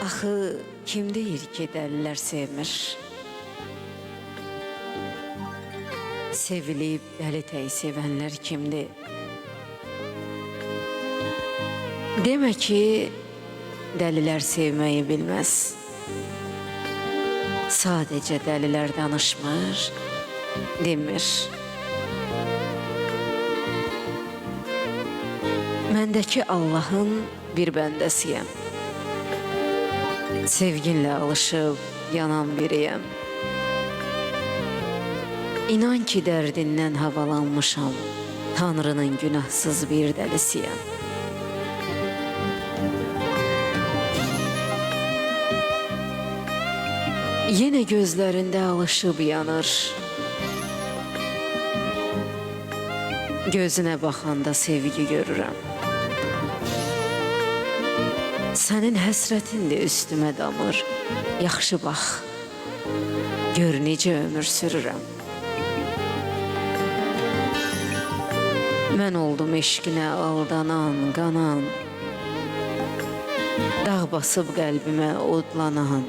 Axı kim deyir ki dəlilər sevmir? Sevilib dəli tək sevənlər kimdir? Demə ki, dəlilər sevməyi bilməz. Sadəcə dəlilər danışmır, demir. Məndəki Allahın bir bəndəsiyəm. Sevginlə alışıb yanan biriyəm. İnan ki, dərdindən havalanmışam, Tanrının günahsız bir dəlisiyəm. Yenə gözlərində alışıb yanır, gözünə baxanda sevgi görürəm. Sənin həsrətindir üstümə damır, yaxşı bax, gör necə ömür sürürəm. Mən oldum eşqinə aldanan, qanan, dağ basıb qəlbimə odlanan,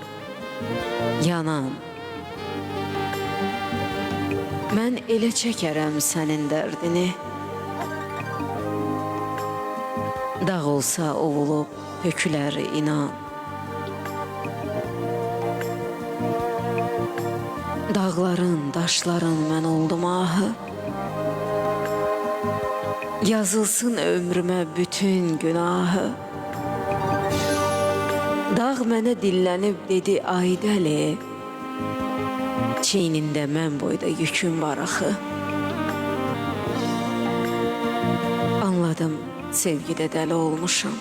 yanan. Mən elə çəkərəm sənin dərdini, dağ olsa ovulub tökülər inan. Dağların, daşların mən oldum ahı, yazılsın ömrümə bütün günahı. Dağ mənə dillənib dedi ay dəli, çiynində mən boyda yüküm var axı. Anladım, sevgidə dəli olmuşam,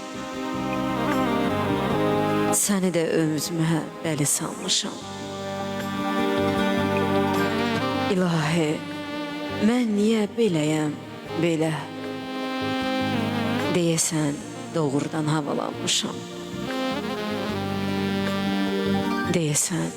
səni də özümə bəli sanmışam. İlahi, mən niyə beləyəm, belə? Deyəsən, doğrudan havalanmışam. Deyəsən,